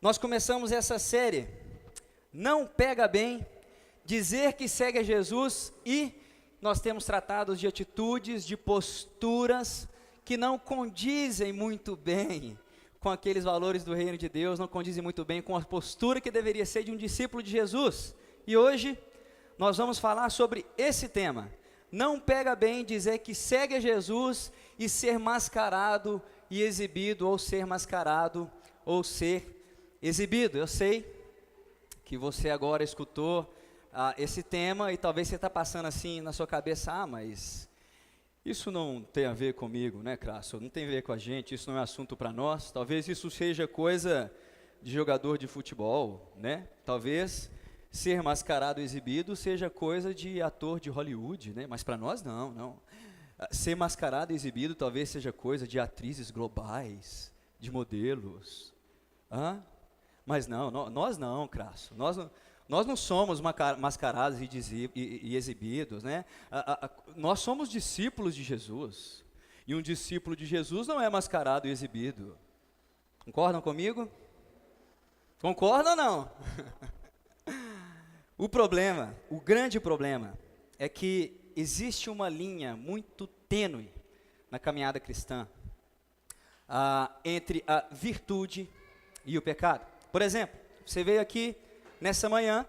Nós começamos essa série, Não Pega Bem, dizer que segue a Jesus, e nós temos tratado de atitudes, de posturas que não condizem muito bem com aqueles valores do reino de Deus, não condizem muito bem com a postura que deveria ser de um discípulo de Jesus. E hoje nós vamos falar sobre esse tema. Não pega bem dizer que segue a Jesus e ser mascarado e exibido, ou ser mascarado ou ser exibido. Eu sei que você agora escutou esse tema e talvez você está passando assim na sua cabeça, mas isso não tem a ver comigo, né, Crasso? Não tem a ver com a gente, isso não é assunto para nós. Talvez isso seja coisa de jogador de futebol, né? Talvez ser mascarado e exibido seja coisa de ator de Hollywood, né? Mas para nós não. Ser mascarado e exibido talvez seja coisa de atrizes globais, de modelos. Mas nós não, Crasso. Nós não somos mascarados e exibidos, né? Nós somos discípulos de Jesus. E um discípulo de Jesus não é mascarado e exibido. Concordam comigo? Concordam ou não? O grande problema é que existe uma linha muito tênue na caminhada cristã entre a virtude e o pecado. Por exemplo, você veio aqui nessa manhã,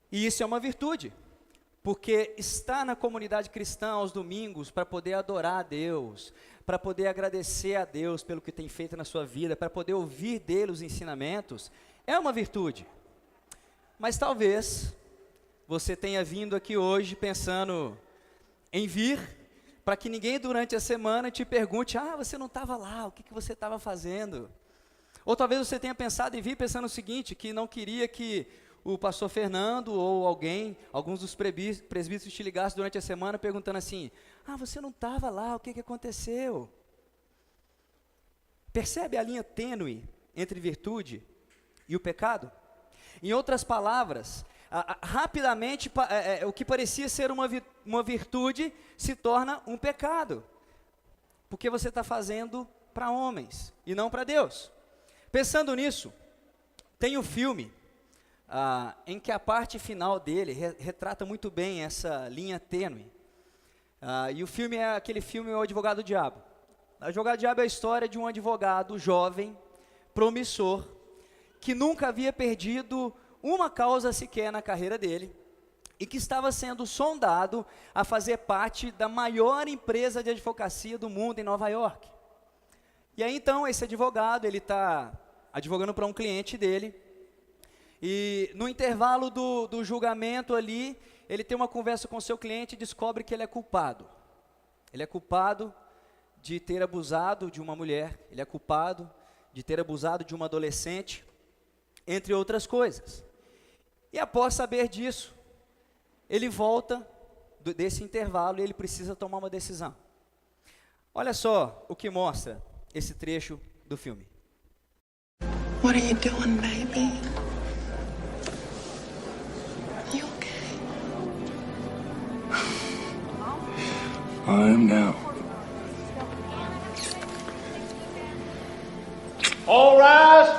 e isso é uma virtude, porque estar na comunidade cristã aos domingos para poder adorar a Deus, para poder agradecer a Deus pelo que tem feito na sua vida, para poder ouvir dele os ensinamentos, é uma virtude. Mas talvez você tenha vindo aqui hoje pensando em vir para que ninguém durante a semana te pergunte, você não estava lá, o que você estava fazendo? Ou talvez você tenha pensado em vir pensando o seguinte, que não queria que o pastor Fernando ou alguns dos presbíteros te ligassem durante a semana perguntando assim, você não estava lá, o que aconteceu? Percebe a linha tênue entre virtude e o pecado? Em outras palavras, rapidamente o que parecia ser uma virtude se torna um pecado, porque você está fazendo para homens e não para Deus. Pensando nisso, tem um filme em que a parte final dele retrata muito bem essa linha tênue. E o filme é aquele filme O Advogado do Diabo. O Advogado do Diabo é a história de um advogado jovem, promissor, que nunca havia perdido uma causa sequer na carreira dele, e que estava sendo sondado a fazer parte da maior empresa de advocacia do mundo em Nova York. E aí então esse advogado, ele está advogando para um cliente dele, e no intervalo do julgamento ali, ele tem uma conversa com o seu cliente e descobre que ele é culpado. Ele é culpado de ter abusado de uma mulher, ele é culpado de ter abusado de uma adolescente, entre outras coisas. E após saber disso, ele volta desse intervalo e ele precisa tomar uma decisão. Olha só o que mostra esse trecho do filme. What are you doing, baby? You okay? I am now. All rise.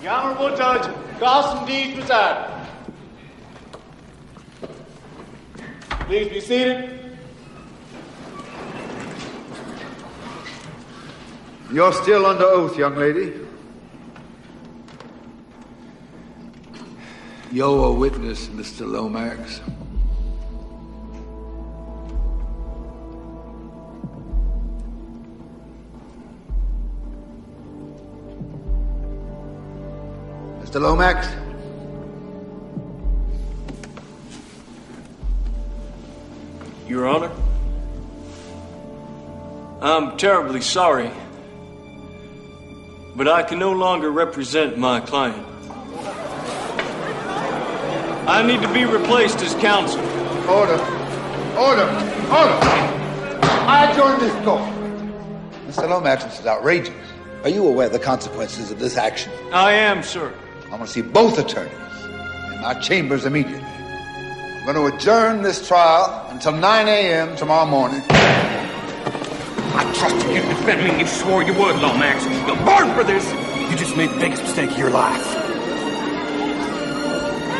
The Honorable Judge Dawson D. preside. Please be seated. You're still under oath, young lady. You're a witness, Mr. Lomax. Mr. Lomax? Your Honor, I'm terribly sorry, but I can no longer represent my client. I need to be replaced as counsel. Order. I join this court. Mr. Lomax, this is outrageous. Are you aware of the consequences of this action? I am, sir. I want to see both attorneys in my chambers immediately. I'm going to adjourn this trial until 9 a.m. tomorrow morning. I trusted you to defend me. You swore you would, Lomax. You'll burn for this. You just made the biggest mistake of your life.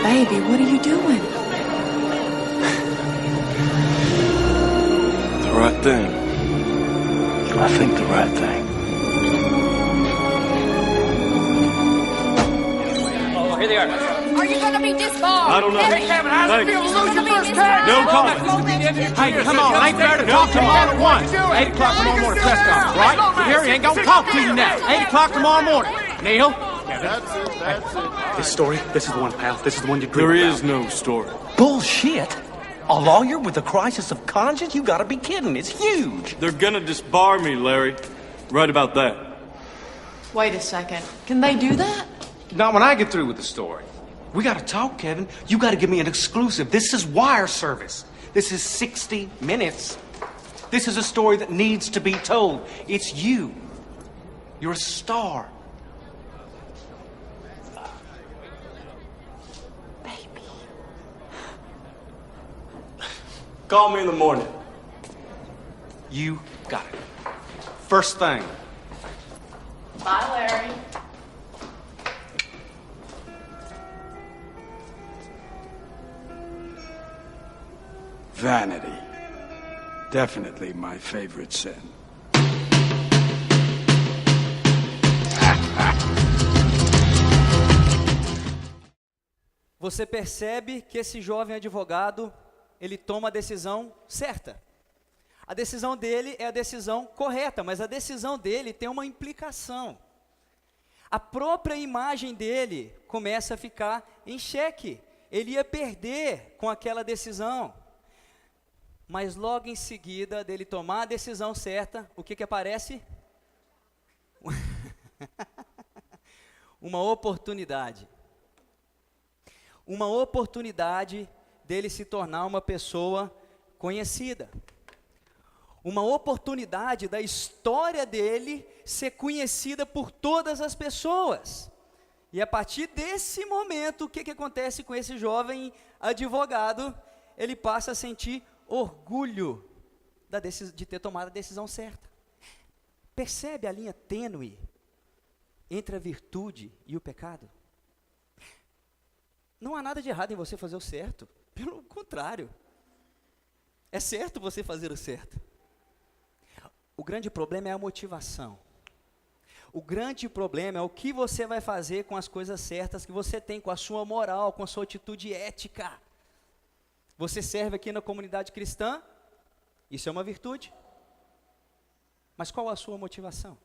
Baby, what are you doing? The right thing. I think the right thing. Oh, here they are. Are you gonna be disbarred? I don't know. Hey, Kevin, how's it feel to lose your first case? No comment. Hey, come on, ain't fair to talk to them all at once. 8 o'clock tomorrow morning, press conference, right? Gary ain't gonna talk to you now. 8 o'clock tomorrow morning. Neil? That's it. This story, this is the one, pal. This is the one you dream There about. is no story. Bullshit. A lawyer with a crisis of conscience? You gotta be kidding. It's huge. They're gonna disbar me, Larry. Right about that. Wait a second. Can they do that? Not when I get through with the story. We gotta talk, Kevin. You gotta give me an exclusive. This is wire service. This is 60 minutes. This is a story that needs to be told. It's you. You're a star. Call me in the morning. You got it. First thing. Bye, Larry. Vanity. Definitely my favorite sin. Você percebe que esse jovem advogado, ele toma a decisão certa. A decisão dele é a decisão correta, mas a decisão dele tem uma implicação. A própria imagem dele começa a ficar em xeque. Ele ia perder com aquela decisão. Mas logo em seguida dele tomar a decisão certa, o que aparece? Uma oportunidade. Uma oportunidade dele se tornar uma pessoa conhecida. Uma oportunidade da história dele ser conhecida por todas as pessoas. E a partir desse momento, o que acontece com esse jovem advogado? Ele passa a sentir orgulho de ter tomado a decisão certa. Percebe a linha tênue entre a virtude e o pecado? Não há nada de errado em você fazer o certo. Pelo contrário. É certo você fazer o certo. O grande problema é a motivação. O grande problema é o que você vai fazer com as coisas certas que você tem, com a sua moral, com a sua atitude ética. Você serve aqui na comunidade cristã, isso é uma virtude. Mas qual a sua motivação?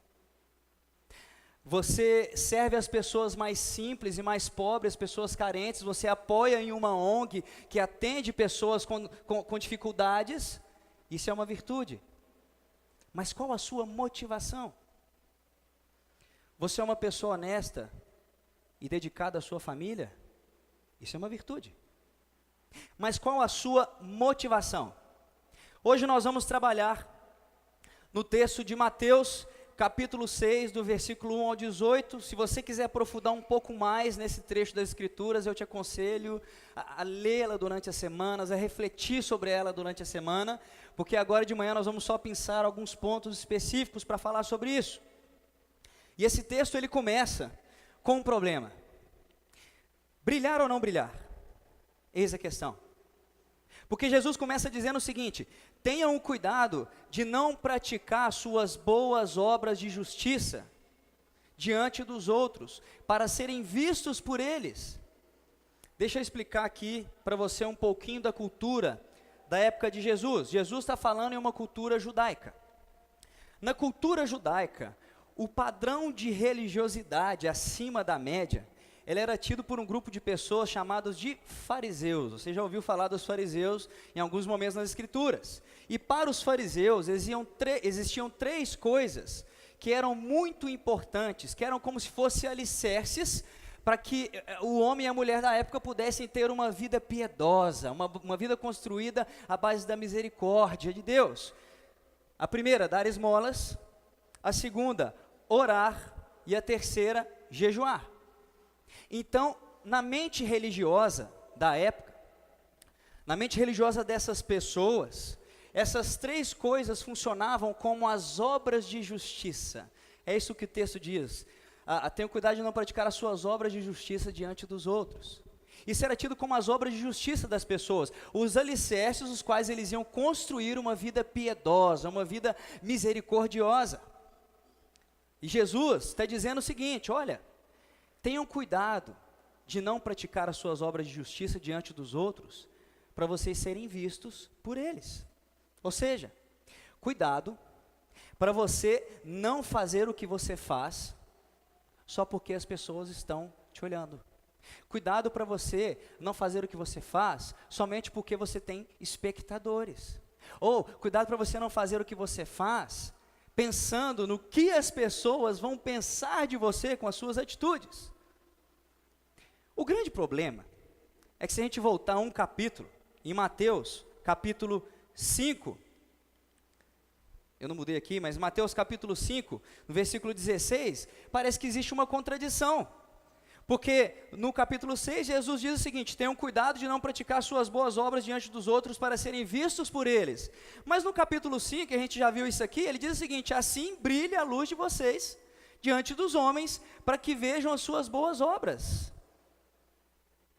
Você serve as pessoas mais simples e mais pobres, pessoas carentes, você apoia em uma ONG que atende pessoas com dificuldades, isso é uma virtude. Mas qual a sua motivação? Você é uma pessoa honesta e dedicada à sua família? Isso é uma virtude. Mas qual a sua motivação? Hoje nós vamos trabalhar no texto de Mateus, capítulo 6, do versículo 1 ao 18. Se você quiser aprofundar um pouco mais nesse trecho das Escrituras, eu te aconselho a lê-la durante as semanas, a refletir sobre ela durante a semana, porque agora de manhã nós vamos só pensar alguns pontos específicos para falar sobre isso. E esse texto ele começa com um problema. Brilhar ou não brilhar? Eis a questão. Porque Jesus começa dizendo o seguinte: tenham cuidado de não praticar suas boas obras de justiça diante dos outros, para serem vistos por eles. Deixa eu explicar aqui para você um pouquinho da cultura da época de Jesus. Jesus está falando em uma cultura judaica. Na cultura judaica, o padrão de religiosidade acima da média, ele era tido por um grupo de pessoas chamados de fariseus. Você já ouviu falar dos fariseus em alguns momentos nas Escrituras. E para os fariseus existiam três coisas que eram muito importantes, que eram como se fossem alicerces para que o homem e a mulher da época pudessem ter uma vida piedosa, uma vida construída à base da misericórdia de Deus. A primeira, dar esmolas. A segunda, orar. E a terceira, jejuar. Então, na mente religiosa da época, na mente religiosa dessas pessoas, essas três coisas funcionavam como as obras de justiça. É isso que o texto diz. tenham cuidado de não praticar as suas obras de justiça diante dos outros. Isso era tido como as obras de justiça das pessoas, os alicerces os quais eles iam construir uma vida piedosa, uma vida misericordiosa. E Jesus está dizendo o seguinte: olha, tenham cuidado de não praticar as suas obras de justiça diante dos outros, para vocês serem vistos por eles. Ou seja, cuidado para você não fazer o que você faz só porque as pessoas estão te olhando. Cuidado para você não fazer o que você faz somente porque você tem espectadores. Ou cuidado para você não fazer o que você faz pensando no que as pessoas vão pensar de você com as suas atitudes. O grande problema é que se a gente voltar a um capítulo, em Mateus, capítulo 5, eu não mudei aqui, mas Mateus capítulo 5, no versículo 16, parece que existe uma contradição. Porque no capítulo 6, Jesus diz o seguinte: tenham cuidado de não praticar suas boas obras diante dos outros para serem vistos por eles. Mas no capítulo 5, a gente já viu isso aqui, ele diz o seguinte: assim brilhe a luz de vocês diante dos homens, para que vejam as suas boas obras.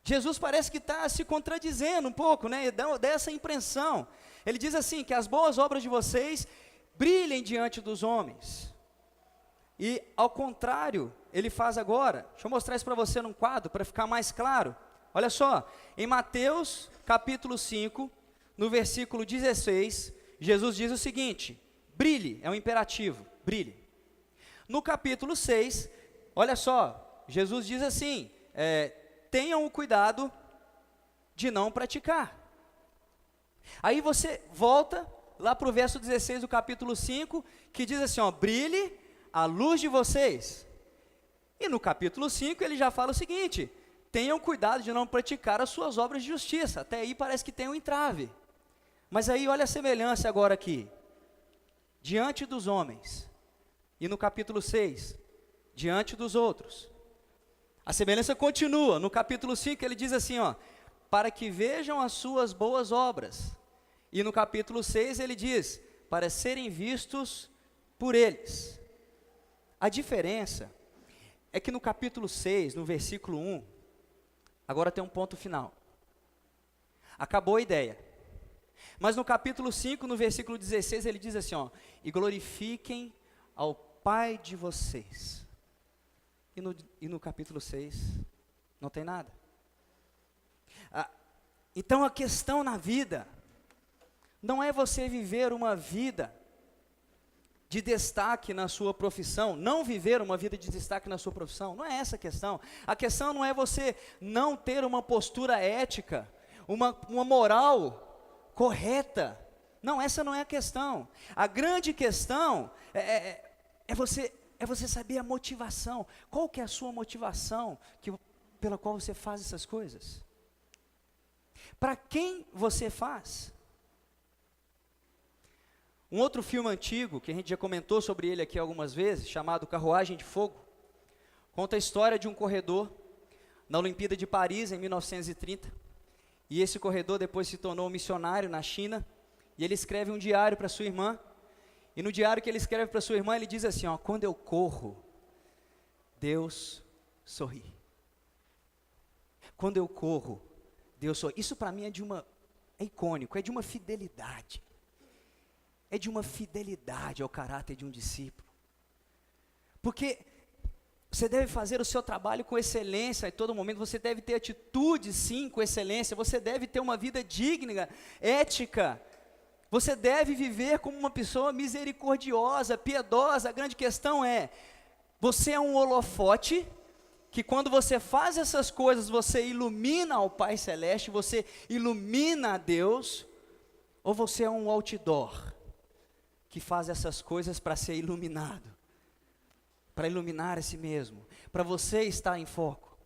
Jesus parece que está se contradizendo um pouco, né? Dá essa impressão. Ele diz assim, que as boas obras de vocês brilhem diante dos homens. E ao contrário, ele faz agora. Deixa eu mostrar isso para você num quadro, para ficar mais claro. Olha só, em Mateus capítulo 5, no versículo 16, Jesus diz o seguinte: brilhe, é um imperativo, brilhe. No capítulo 6, olha só, Jesus diz assim, tenham o cuidado de não praticar. Aí você volta lá para o verso 16 do capítulo 5, que diz assim, ó, brilhe a luz de vocês. E no capítulo 5 ele já fala o seguinte: tenham cuidado de não praticar as suas obras de justiça. Até aí parece que tem um entrave. Mas aí olha a semelhança agora aqui. Diante dos homens. E no capítulo 6, diante dos outros. A semelhança continua. No capítulo 5 ele diz assim, ó, para que vejam as suas boas obras. E no capítulo 6 ele diz, para serem vistos por eles. A diferença é que no capítulo 6, no versículo 1, agora tem um ponto final. Acabou a ideia. Mas no capítulo 5, no versículo 16, ele diz assim, ó, e glorifiquem ao Pai de vocês. E no capítulo 6, não tem nada. Então a questão na vida não é você viver uma vida de destaque na sua profissão, não viver uma vida de destaque na sua profissão, não é essa a questão. A questão não é você não ter uma postura ética, uma moral correta. Não, essa não é a questão. A grande questão é você saber a motivação. Qual que é a sua motivação pela qual você faz essas coisas? Para quem você faz? Um outro filme antigo, que a gente já comentou sobre ele aqui algumas vezes, chamado Carruagem de Fogo, conta a história de um corredor na Olimpíada de Paris, em 1930. E esse corredor depois se tornou missionário na China, e ele escreve um diário para sua irmã. E no diário que ele escreve para sua irmã, ele diz assim, ó, quando eu corro, Deus sorri. Quando eu corro, Deus sorri. Isso para mim é icônico, é de uma fidelidade. É de uma fidelidade ao caráter de um discípulo. Porque você deve fazer o seu trabalho com excelência em todo momento, você deve ter atitude sim com excelência, você deve ter uma vida digna, ética, você deve viver como uma pessoa misericordiosa, piedosa. A grande questão é, você é um holofote, que quando você faz essas coisas, você ilumina ao Pai Celeste, você ilumina a Deus, ou você é um outdoor, que faz essas coisas para ser iluminado, para iluminar a si mesmo, para você estar em foco.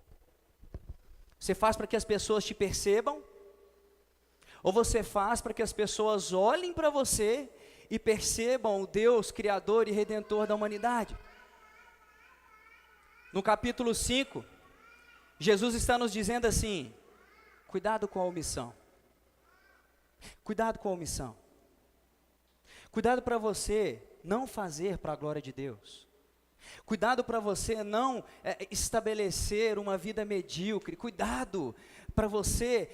Você faz para que as pessoas te percebam, ou você faz para que as pessoas olhem para você e percebam o Deus Criador e Redentor da humanidade? No capítulo 5, Jesus está nos dizendo assim, cuidado com a omissão. Cuidado com a omissão. Cuidado para você não fazer para a glória de Deus. Cuidado para você não estabelecer uma vida medíocre. Cuidado para você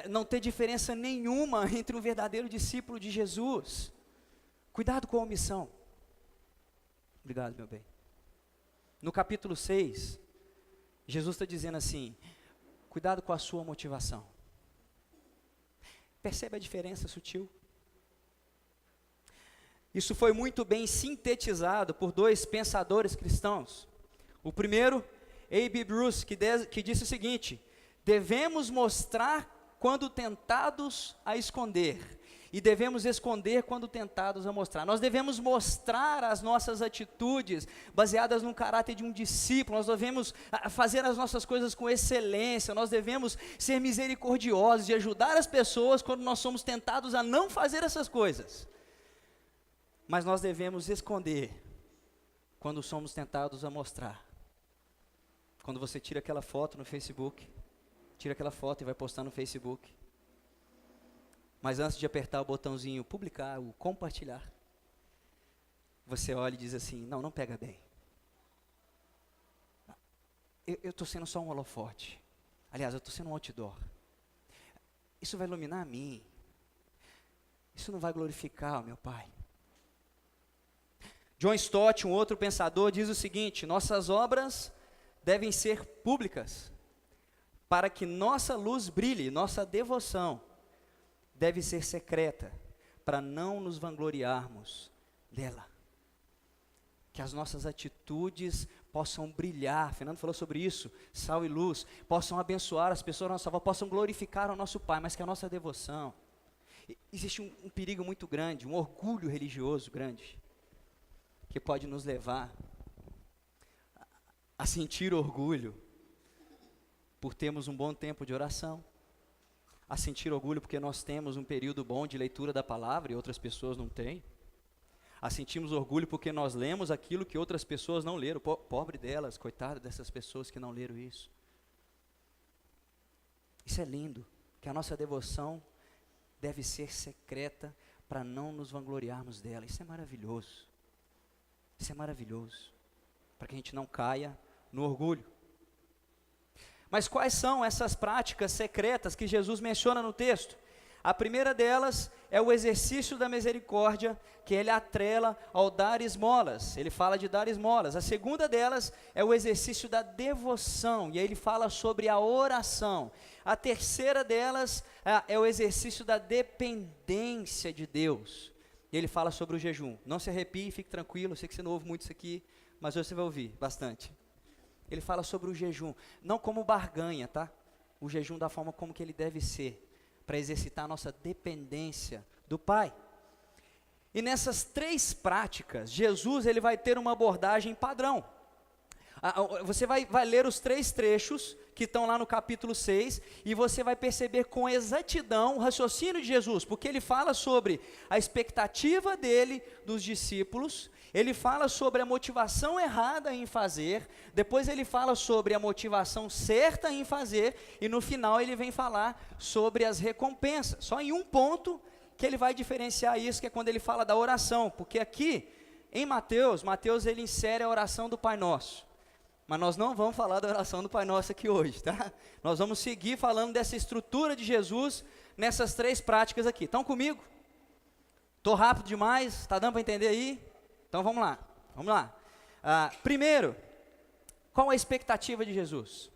não ter diferença nenhuma entre um verdadeiro discípulo de Jesus. Cuidado com a omissão. Obrigado, meu bem. No capítulo 6, Jesus está dizendo assim, cuidado com a sua motivação. Percebe a diferença sutil? Isso foi muito bem sintetizado por dois pensadores cristãos. O primeiro, A.B. Bruce, que disse o seguinte: devemos mostrar quando tentados a esconder, e devemos esconder quando tentados a mostrar. Nós devemos mostrar as nossas atitudes baseadas no caráter de um discípulo, nós devemos fazer as nossas coisas com excelência, nós devemos ser misericordiosos e ajudar as pessoas quando nós somos tentados a não fazer essas coisas. Mas nós devemos esconder quando somos tentados a mostrar. Quando você tira aquela foto no Facebook, tira aquela foto e vai postar no Facebook. Mas antes de apertar o botãozinho publicar, o compartilhar, você olha e diz assim, não pega bem. Eu estou sendo só um holofote. Aliás, eu estou sendo um outdoor. Isso vai iluminar a mim. Isso não vai glorificar o meu Pai. John Stott, um outro pensador, diz o seguinte: nossas obras devem ser públicas, para que nossa luz brilhe, nossa devoção deve ser secreta, para não nos vangloriarmos dela. Que as nossas atitudes possam brilhar, Fernando falou sobre isso, sal e luz, possam abençoar as pessoas à nossa volta, possam glorificar o nosso Pai, mas que a nossa devoção, existe um perigo muito grande, um orgulho religioso grande, que pode nos levar a sentir orgulho por termos um bom tempo de oração, a sentir orgulho porque nós temos um período bom de leitura da palavra e outras pessoas não têm, a sentirmos orgulho porque nós lemos aquilo que outras pessoas não leram, pobre delas, coitada dessas pessoas que não leram isso. Isso é lindo, que a nossa devoção deve ser secreta para não nos vangloriarmos dela, isso é maravilhoso. Isso é maravilhoso, para que a gente não caia no orgulho. Mas quais são essas práticas secretas que Jesus menciona no texto? A primeira delas é o exercício da misericórdia, que ele atrela ao dar esmolas. Ele fala de dar esmolas. A segunda delas é o exercício da devoção, e aí ele fala sobre a oração. A terceira delas é o exercício da dependência de Deus. E ele fala sobre o jejum. Não se arrepie, fique tranquilo, eu sei que você não ouve muito isso aqui, mas hoje você vai ouvir bastante. Ele fala sobre o jejum, não como barganha, tá? O jejum da forma como que ele deve ser, para exercitar a nossa dependência do Pai. E nessas três práticas, Jesus ele vai ter uma abordagem padrão. Você vai ler os três trechos que estão lá no capítulo 6, e você vai perceber com exatidão o raciocínio de Jesus, porque ele fala sobre a expectativa dele dos discípulos, ele fala sobre a motivação errada em fazer, depois ele fala sobre a motivação certa em fazer, e no final ele vem falar sobre as recompensas. Só em um ponto que ele vai diferenciar isso, que é quando ele fala da oração, porque aqui em Mateus ele insere a oração do Pai Nosso. Mas nós não vamos falar da oração do Pai Nosso aqui hoje, tá? Nós vamos seguir falando dessa estrutura de Jesus nessas três práticas aqui. Estão comigo? Estou rápido demais? Está dando para entender aí? Então vamos lá. Primeiro, qual a expectativa de Jesus?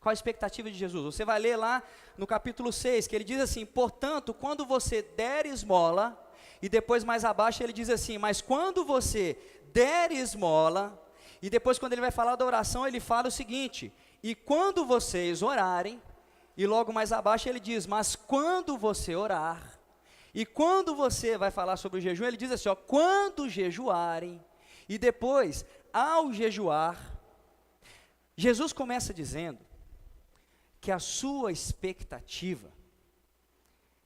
Qual a expectativa de Jesus? Você vai ler lá no capítulo 6, que ele diz assim: portanto, quando você der esmola, e depois mais abaixo ele diz assim: mas quando você der esmola, e depois quando ele vai falar da oração, ele fala o seguinte: e quando vocês orarem, e logo mais abaixo ele diz: mas quando você orar, e quando você vai falar sobre o jejum, ele diz assim, ó, quando jejuarem, e depois, ao jejuar, Jesus começa dizendo que a sua expectativa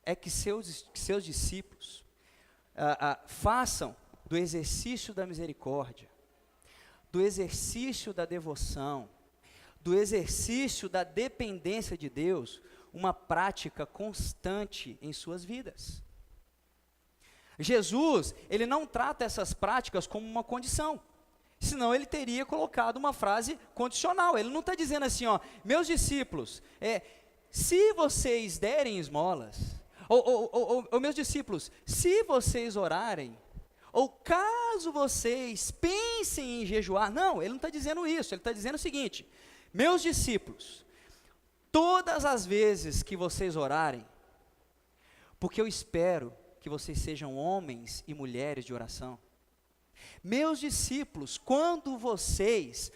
é que seus discípulos façam do exercício da misericórdia, do exercício da devoção, do exercício da dependência de Deus, uma prática constante em suas vidas. Jesus, ele não trata essas práticas como uma condição. Senão ele teria colocado uma frase condicional. Ele não está dizendo assim, ó, meus discípulos, se vocês derem esmolas, ou meus discípulos, se vocês orarem, ou caso vocês pensem em jejuar. Não, ele não está dizendo isso, ele está dizendo o seguinte: meus discípulos, todas as vezes que vocês orarem, porque eu espero que vocês sejam homens e mulheres de oração. Meus discípulos, quando vocês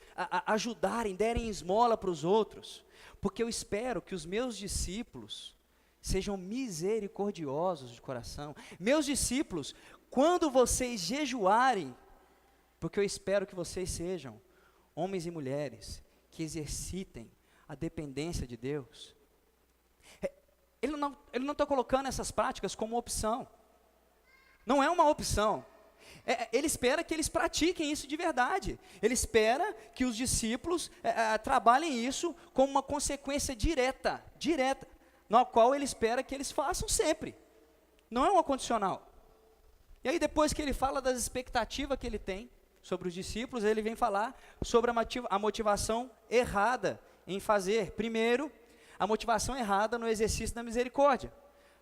ajudarem, derem esmola para os outros, porque eu espero que os meus discípulos sejam misericordiosos de coração. Meus discípulos, quando vocês jejuarem, porque eu espero que vocês sejam homens e mulheres que exercitem a dependência de Deus. Ele não está colocando essas práticas como opção. Não é uma opção. Ele espera que eles pratiquem isso de verdade. Ele espera que os discípulos trabalhem isso como uma consequência direta, na qual ele espera que eles façam sempre. Não é uma condicional. E aí depois que ele fala das expectativas que ele tem sobre os discípulos, ele vem falar sobre a motivação errada em fazer. Primeiro, a motivação errada no exercício da misericórdia.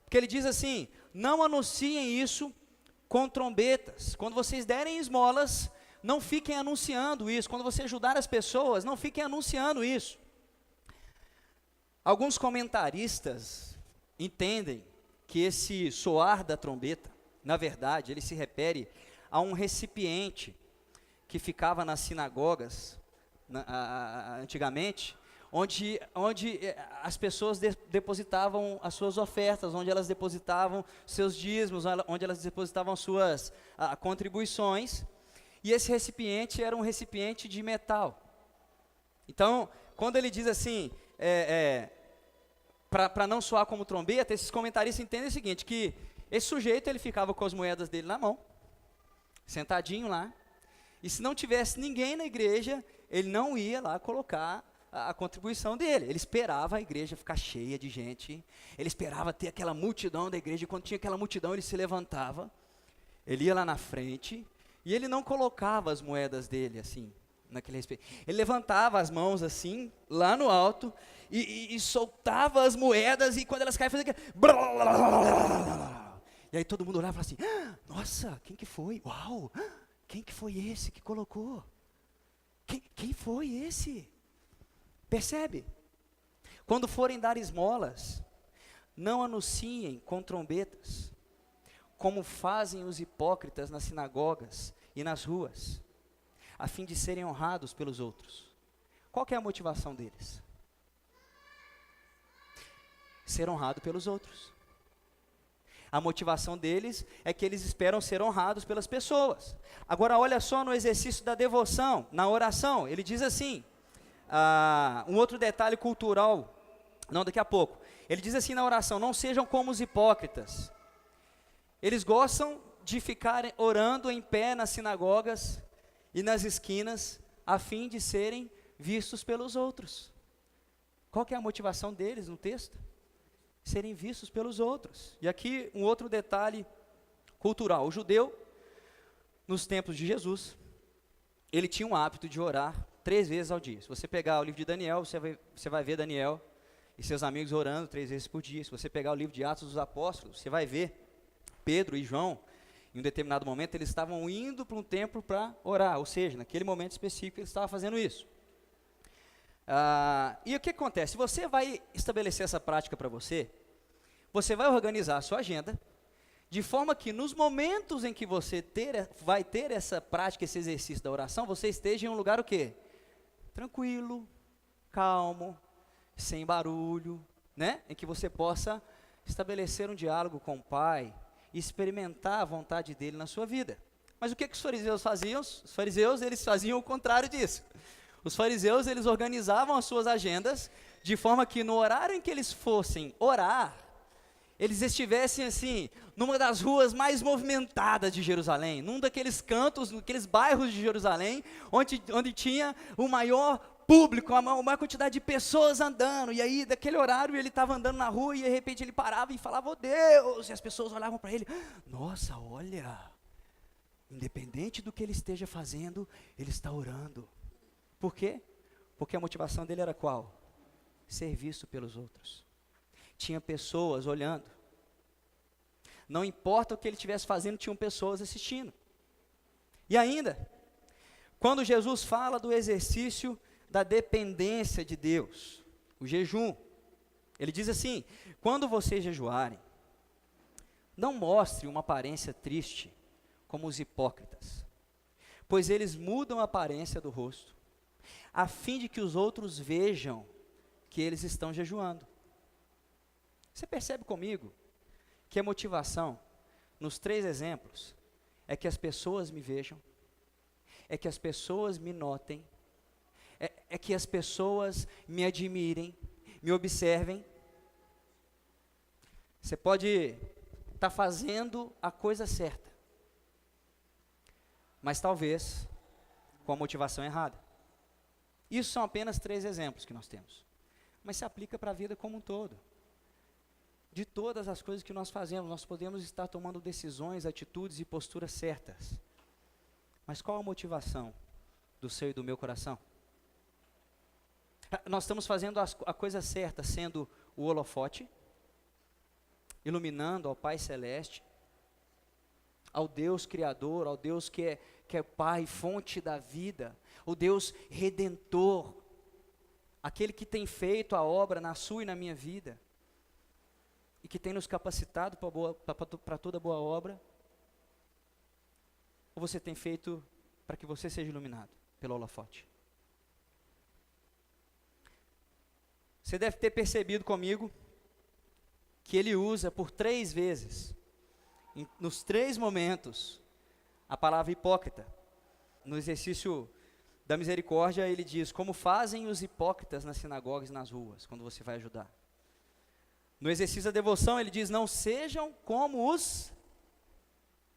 Porque ele diz assim: não anunciem isso com trombetas. Quando vocês derem esmolas, não fiquem anunciando isso. Quando você ajudar as pessoas, não fiquem anunciando isso. Alguns comentaristas entendem que esse soar da trombeta, na verdade, ele se refere a um recipiente que ficava nas sinagogas antigamente, onde as pessoas depositavam as suas ofertas, onde elas depositavam seus dízimos, onde elas depositavam suas contribuições, e esse recipiente era um recipiente de metal. Então, quando ele diz assim, para não soar como trombeta, esses comentaristas entendem o seguinte, que esse sujeito, ele ficava com as moedas dele na mão, sentadinho lá, e se não tivesse ninguém na igreja, ele não ia lá colocar a contribuição dele. Ele esperava a igreja ficar cheia de gente, ele esperava ter aquela multidão da igreja, e quando tinha aquela multidão, ele se levantava, ele ia lá na frente, e ele não colocava as moedas dele assim, naquele respeito. Ele levantava as mãos assim, lá no alto, e soltava as moedas, e quando elas caíam, fazia aquele... E aí todo mundo olhava e falava assim: nossa, quem que foi? Uau, quem que foi esse que colocou? Quem foi esse? Percebe? Quando forem dar esmolas, não anunciem com trombetas, como fazem os hipócritas nas sinagogas e nas ruas, a fim de serem honrados pelos outros. Qual que é a motivação deles? Ser honrado pelos outros. A motivação deles é que eles esperam ser honrados pelas pessoas. Agora olha só no exercício da devoção, na oração, ele diz assim, um outro detalhe cultural, daqui a pouco. Ele diz assim na oração: não sejam como os hipócritas. Eles gostam de ficar orando em pé nas sinagogas e nas esquinas, a fim de serem vistos pelos outros. Qual que é a motivação deles no texto? Serem vistos pelos outros. E aqui um outro detalhe cultural. O judeu, nos tempos de Jesus, ele tinha um hábito de orar 3 vezes ao dia. Se você pegar o livro de Daniel, você vai ver Daniel e seus amigos orando 3 vezes por dia. Se você pegar o livro de Atos dos Apóstolos, você vai ver Pedro e João, em um determinado momento, eles estavam indo para um templo para orar. Ou seja, naquele momento específico, eles estavam fazendo isso. E o que acontece? Se você vai estabelecer essa prática para você vai organizar a sua agenda, de forma que nos momentos em que você vai ter essa prática, esse exercício da oração, você esteja em um lugar o quê? Tranquilo, calmo, sem barulho, né? Em que você possa estabelecer um diálogo com o Pai e experimentar a vontade dele na sua vida. Mas o que os fariseus faziam? Os fariseus, eles faziam o contrário disso. Os fariseus, eles organizavam as suas agendas de forma que no horário em que eles fossem orar, eles estivessem assim, numa das ruas mais movimentadas de Jerusalém, num daqueles cantos, naqueles bairros de Jerusalém, onde tinha o maior público, a maior quantidade de pessoas andando. E aí, daquele horário, ele estava andando na rua e de repente ele parava e falava: oh Deus, e as pessoas olhavam para ele: nossa, olha, independente do que ele esteja fazendo, ele está orando. Por quê? Porque a motivação dele era qual? Ser visto pelos outros. Tinha pessoas olhando. Não importa o que ele estivesse fazendo, tinham pessoas assistindo. E ainda, quando Jesus fala do exercício da dependência de Deus, o jejum, ele diz assim: quando vocês jejuarem, não mostre uma aparência triste como os hipócritas, pois eles mudam a aparência do rosto, a fim de que os outros vejam que eles estão jejuando. Você percebe comigo que a motivação, nos 3 exemplos, é que as pessoas me vejam, é que as pessoas me notem, é que as pessoas me admirem, me observem. Você pode estar fazendo a coisa certa, mas talvez com a motivação errada. Isso são apenas 3 exemplos que nós temos, mas se aplica para a vida como um todo. De todas as coisas que nós fazemos, nós podemos estar tomando decisões, atitudes e posturas certas. Mas qual a motivação do seu e do meu coração? Nós estamos fazendo a coisa certa, sendo o holofote, iluminando ao Pai Celeste, ao Deus Criador, ao Deus que é Pai, fonte da vida, o Deus Redentor, aquele que tem feito a obra na sua e na minha vida, e que tem nos capacitado para toda boa obra? Ou você tem feito para que você seja iluminado pelo holofote? Você deve ter percebido comigo que ele usa por 3 vezes, nos 3 momentos, a palavra hipócrita. No exercício da misericórdia, ele diz: como fazem os hipócritas nas sinagogas e nas ruas, quando você vai ajudar. No exercício da devoção, ele diz: não sejam como os...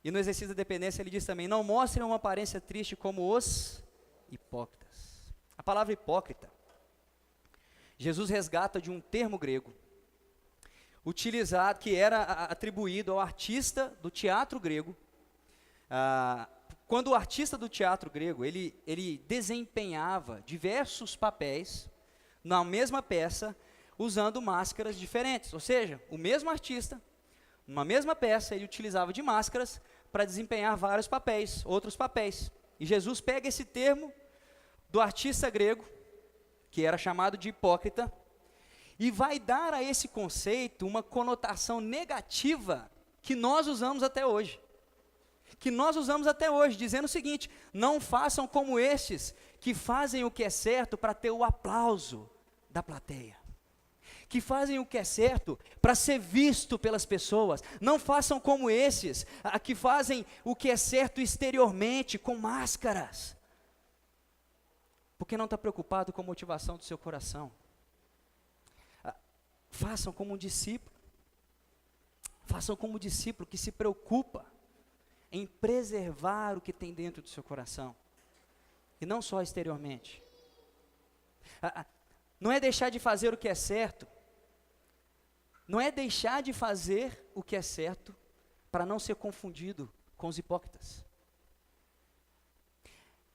E no exercício da dependência, ele diz também: não mostrem uma aparência triste como os hipócritas. A palavra hipócrita, Jesus resgata de um termo grego, utilizado, que era atribuído ao artista do teatro grego. Quando o artista do teatro grego, ele desempenhava diversos papéis na mesma peça, usando máscaras diferentes. Ou seja, o mesmo artista, numa mesma peça, ele utilizava de máscaras para desempenhar vários papéis, outros papéis. E Jesus pega esse termo do artista grego, que era chamado de hipócrita, e vai dar a esse conceito uma conotação negativa que nós usamos até hoje. Dizendo o seguinte: não façam como estes, que fazem o que é certo para ter o aplauso da plateia, que fazem o que é certo para ser visto pelas pessoas. Não façam como esses, que fazem o que é certo exteriormente, com máscaras, porque não está preocupado com a motivação do seu coração. Façam como um discípulo. Façam como um discípulo que se preocupa em preservar o que tem dentro do seu coração, e não só exteriormente. Não é deixar de fazer o que é certo, não é deixar de fazer o que é certo para não ser confundido com os hipócritas.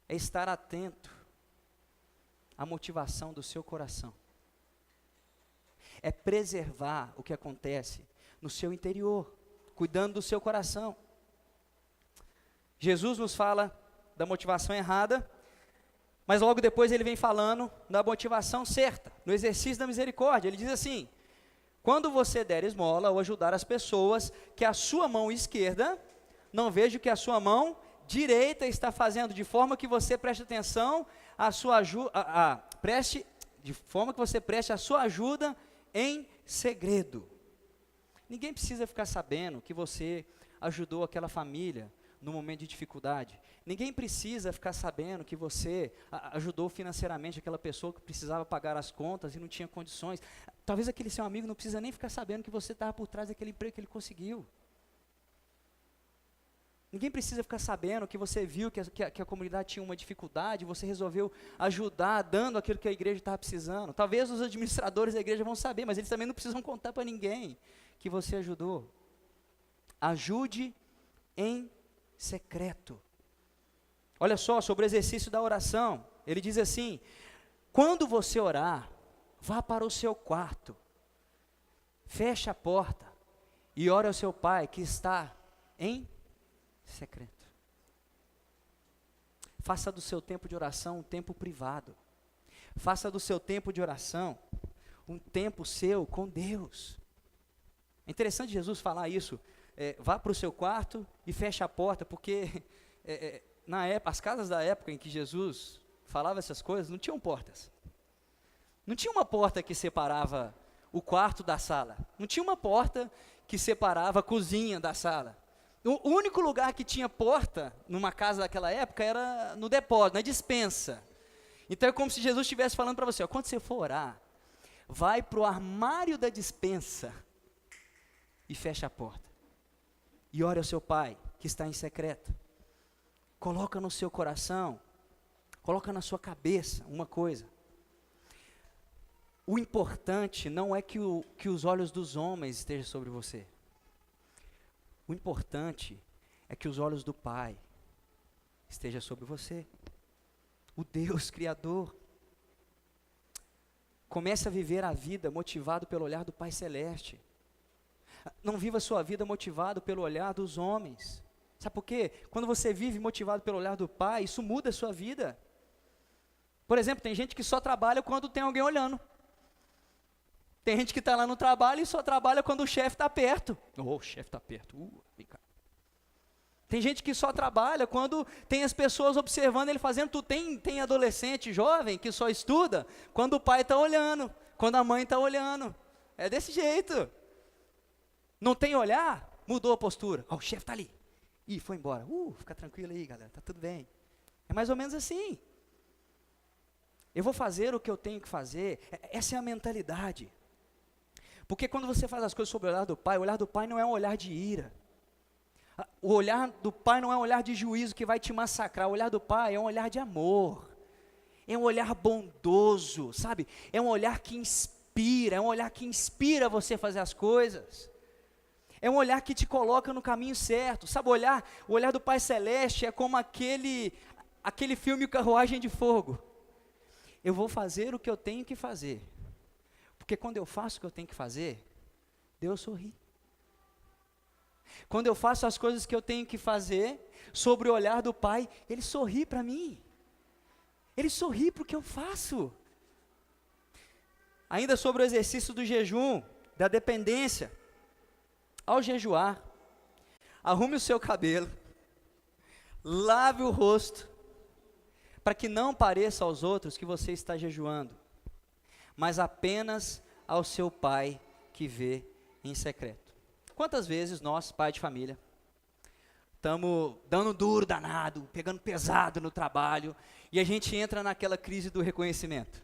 É estar atento à motivação do seu coração. É preservar o que acontece no seu interior, cuidando do seu coração. Jesus nos fala da motivação errada, mas logo depois ele vem falando da motivação certa, no exercício da misericórdia. Ele diz assim: quando você der esmola ou ajudar as pessoas, que a sua mão esquerda não veja o que a sua mão direita está fazendo, de forma que você preste atenção à sua preste a sua ajuda em segredo. Ninguém precisa ficar sabendo que você ajudou aquela família no momento de dificuldade. Ninguém precisa ficar sabendo que você ajudou financeiramente aquela pessoa que precisava pagar as contas e não tinha condições. Talvez aquele seu amigo não precisa nem ficar sabendo que você estava por trás daquele emprego que ele conseguiu. Ninguém precisa ficar sabendo que você viu que a comunidade tinha uma dificuldade, você resolveu ajudar, dando aquilo que a igreja estava precisando. Talvez os administradores da igreja vão saber, mas eles também não precisam contar para ninguém que você ajudou. Ajude em secreto. Olha só, sobre o exercício da oração. Ele diz assim: quando você orar, vá para o seu quarto, feche a porta e ore ao seu pai que está em secreto. Faça do seu tempo de oração um tempo privado. Faça do seu tempo de oração um tempo seu com Deus. É interessante Jesus falar isso. Vá para o seu quarto e feche a porta, porque na época, as casas da época em que Jesus falava essas coisas não tinham portas. Não tinha uma porta que separava o quarto da sala. Não tinha uma porta que separava a cozinha da sala. O único lugar que tinha porta numa casa daquela época era no depósito, na despensa. Então é como se Jesus estivesse falando para você, ó, quando você for orar, vai para o armário da despensa e fecha a porta. E ore ao seu pai, que está em secreto. Coloca no seu coração, coloca na sua cabeça uma coisa. O importante não é que os olhos dos homens estejam sobre você. O importante é que os olhos do Pai estejam sobre você. O Deus Criador. Comece a viver a vida motivado pelo olhar do Pai Celeste. Não viva a sua vida motivado pelo olhar dos homens. Sabe por quê? Quando você vive motivado pelo olhar do Pai, isso muda a sua vida. Por exemplo, tem gente que só trabalha quando tem alguém olhando. Tem gente que está lá no trabalho e só trabalha quando o chefe está perto. Oh, o chefe está perto. Vem cá. Tem gente que só trabalha quando tem as pessoas observando ele fazendo. Tem adolescente jovem que só estuda quando o pai está olhando, quando a mãe está olhando. É desse jeito. Não tem olhar, mudou a postura. Oh, o chefe está ali. Ih, foi embora. Fica tranquilo aí, galera, está tudo bem. É mais ou menos assim. Eu vou fazer o que eu tenho que fazer. Essa é a mentalidade. Porque quando você faz as coisas sob o olhar do Pai não é um olhar de ira. O olhar do Pai não é um olhar de juízo que vai te massacrar. O olhar do Pai é um olhar de amor. É um olhar bondoso, sabe? É um olhar que inspira, é um olhar que inspira você a fazer as coisas. É um olhar que te coloca no caminho certo. Sabe, o olhar do Pai Celeste é como aquele filme Carruagem de Fogo. Eu vou fazer o que eu tenho que fazer. Porque quando eu faço o que eu tenho que fazer, Deus sorri. Quando eu faço as coisas que eu tenho que fazer, sobre o olhar do Pai, Ele sorri para mim. Ele sorri para o que eu faço. Ainda sobre o exercício do jejum, da dependência. Ao jejuar, arrume o seu cabelo, lave o rosto, para que não pareça aos outros que você está jejuando, mas apenas ao seu pai que vê em secreto. Quantas vezes nós, pai de família, estamos dando duro danado, pegando pesado no trabalho, e a gente entra naquela crise do reconhecimento.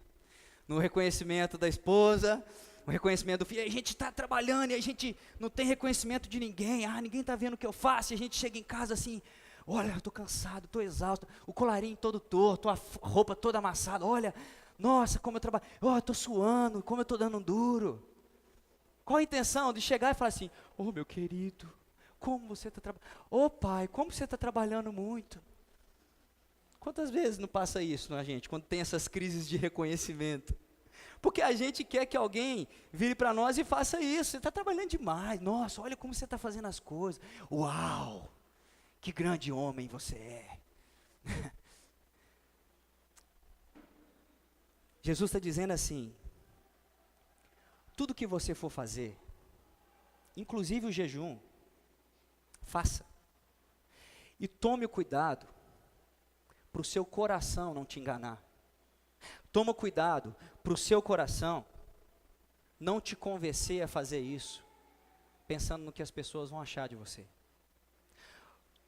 No reconhecimento da esposa, o reconhecimento do filho, a gente está trabalhando e a gente não tem reconhecimento de ninguém, ninguém está vendo o que eu faço, e a gente chega em casa assim, olha, eu estou cansado, estou exausto, o colarinho todo torto, a roupa toda amassada, olha, nossa, como eu trabalho, estou suando, como eu estou dando duro. Qual a intenção de chegar e falar assim, meu querido, como você está trabalhando, pai, como você está trabalhando muito. Quantas vezes não passa isso na gente, quando tem essas crises de reconhecimento? Porque a gente quer que alguém vire para nós e faça isso, você está trabalhando demais, nossa, olha como você está fazendo as coisas, uau, que grande homem você é. Jesus está dizendo assim, tudo que você for fazer, inclusive o jejum, faça. E tome o cuidado para o seu coração não te enganar. Toma cuidado para o seu coração não te convencer a fazer isso, pensando no que as pessoas vão achar de você.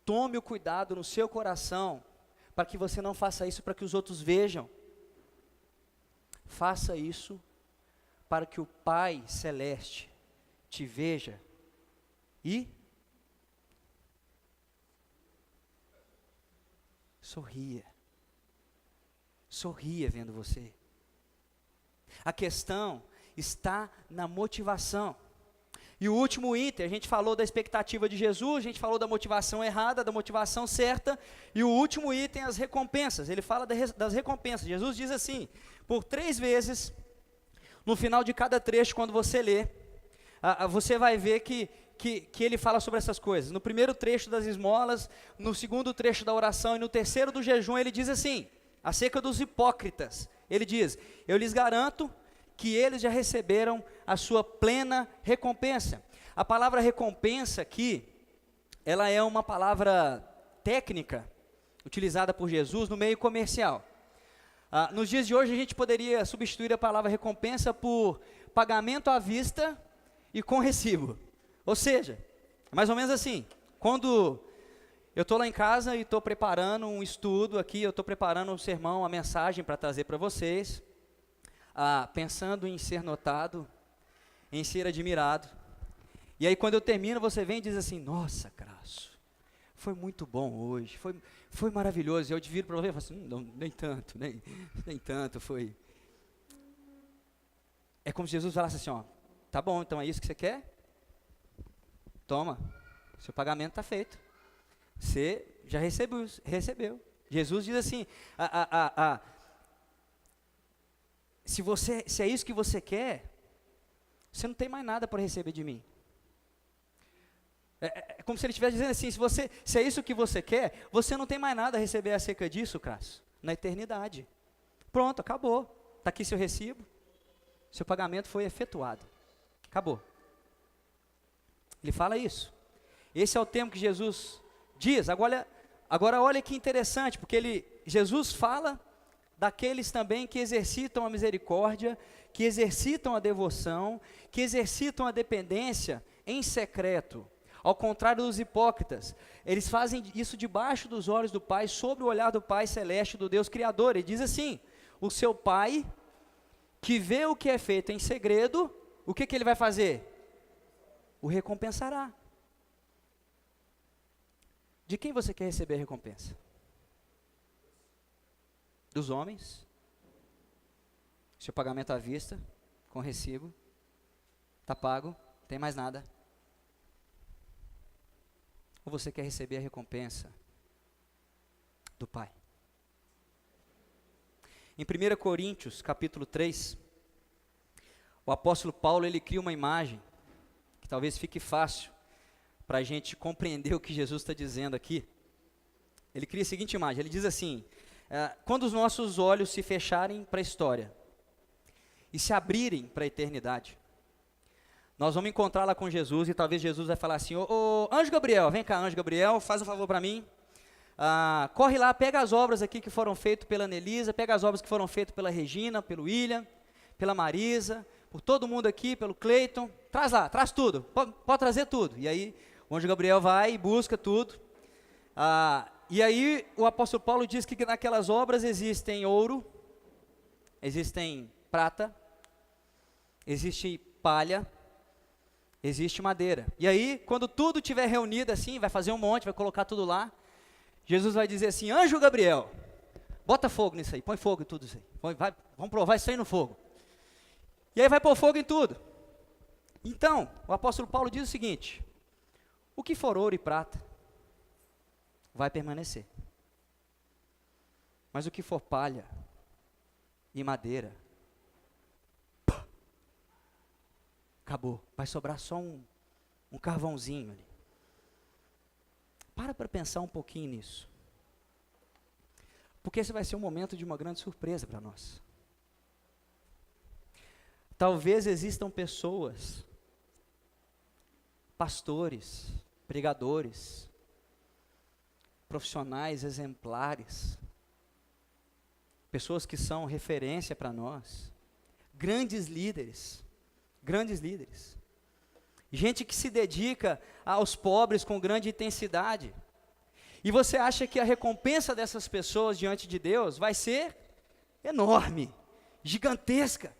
Tome o cuidado no seu coração para que você não faça isso para que os outros vejam. Faça isso para que o Pai Celeste te veja e sorria. Sorria vendo você. A questão está na motivação. E o último item, a gente falou da expectativa de Jesus, a gente falou da motivação errada, da motivação certa, e o último item, as recompensas. Ele fala das recompensas. Jesus diz assim, por 3 vezes, no final de cada trecho, quando você lê, você vai ver que ele fala sobre essas coisas. No primeiro trecho das esmolas, no segundo trecho da oração e no terceiro do jejum, ele diz assim, acerca dos hipócritas. Ele diz, eu lhes garanto que eles já receberam a sua plena recompensa. A palavra recompensa aqui, ela é uma palavra técnica, utilizada por Jesus no meio comercial. Nos dias de hoje a gente poderia substituir a palavra recompensa por pagamento à vista e com recibo. Ou seja, mais ou menos assim, quando eu estou lá em casa e estou preparando um estudo aqui, eu estou preparando um sermão, uma mensagem para trazer para vocês, pensando em ser notado, em ser admirado. E aí quando eu termino, você vem e diz assim, nossa, Crasso, foi muito bom hoje, foi maravilhoso. E eu te viro para você e falo assim, não, nem tanto, foi. É como se Jesus falasse assim, ó, tá bom, então é isso que você quer? Toma, seu pagamento está feito. Você já recebeu. Jesus diz assim, se é isso que você quer, você não tem mais nada para receber de mim. É como se ele estivesse dizendo assim, se é isso que você quer, você não tem mais nada a receber acerca disso, Crasso, na eternidade. Pronto, acabou. Está aqui seu recibo, seu pagamento foi efetuado. Acabou. Ele fala isso. Esse é o termo que Jesus diz. Agora olha que interessante, porque Jesus fala daqueles também que exercitam a misericórdia, que exercitam a devoção, que exercitam a dependência em secreto. Ao contrário dos hipócritas, eles fazem isso debaixo dos olhos do Pai, sob o olhar do Pai celeste, do Deus Criador. Ele diz assim, o seu Pai, que vê o que é feito em segredo, o que ele vai fazer? O recompensará. De quem você quer receber a recompensa? Dos homens? Seu pagamento à vista, com recibo, está pago, não tem mais nada. Ou você quer receber a recompensa do Pai? Em 1 Coríntios, capítulo 3, o apóstolo Paulo, ele cria uma imagem, que talvez fique fácil para a gente compreender o que Jesus está dizendo aqui. Ele cria a seguinte imagem, ele diz assim, quando os nossos olhos se fecharem para a história, e se abrirem para a eternidade, nós vamos encontrar lá com Jesus, e talvez Jesus vai falar assim, ô Anjo Gabriel, vem cá Anjo Gabriel, faz um favor para mim, corre lá, pega as obras aqui que foram feitas pela Nelisa, pega as obras que foram feitas pela Regina, pelo William, pela Marisa, por todo mundo aqui, pelo Cleiton, traz tudo, pode trazer tudo. E aí o Anjo Gabriel vai e busca tudo, e aí o apóstolo Paulo diz que naquelas obras existem ouro, existem prata, existe palha, existe madeira. E aí, quando tudo estiver reunido assim, vai fazer um monte, vai colocar tudo lá, Jesus vai dizer assim, Anjo Gabriel, bota fogo nisso aí, põe fogo em tudo isso aí, vamos provar isso aí no fogo. E aí vai pôr fogo em tudo. Então, o apóstolo Paulo diz o seguinte, o que for ouro e prata, vai permanecer. Mas o que for palha e madeira, acabou, vai sobrar só um carvãozinho ali. Para pensar um pouquinho nisso. Porque esse vai ser um momento de uma grande surpresa para nós. Talvez existam pessoas, pastores, pregadores, profissionais exemplares, pessoas que são referência para nós, grandes líderes, gente que se dedica aos pobres com grande intensidade, e você acha que a recompensa dessas pessoas diante de Deus vai ser enorme, gigantesca,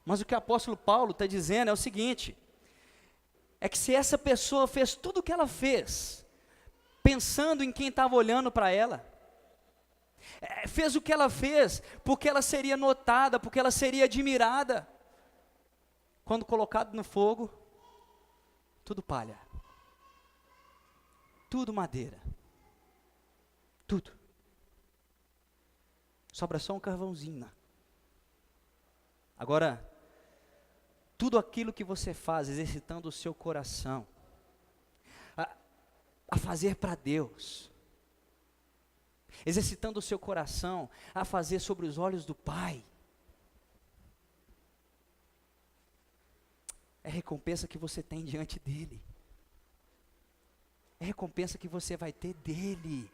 mas o que o apóstolo Paulo está dizendo é o seguinte, é que se essa pessoa fez tudo o que ela fez, pensando em quem estava olhando para ela, fez o que ela fez porque ela seria notada, porque ela seria admirada, quando colocado no fogo, tudo palha, tudo madeira, tudo. Sobra só um carvãozinho. Agora, tudo aquilo que você faz, exercitando o seu coração, a fazer para Deus, exercitando o seu coração, a fazer sobre os olhos do Pai, é recompensa que você tem diante dEle, é recompensa que você vai ter dEle,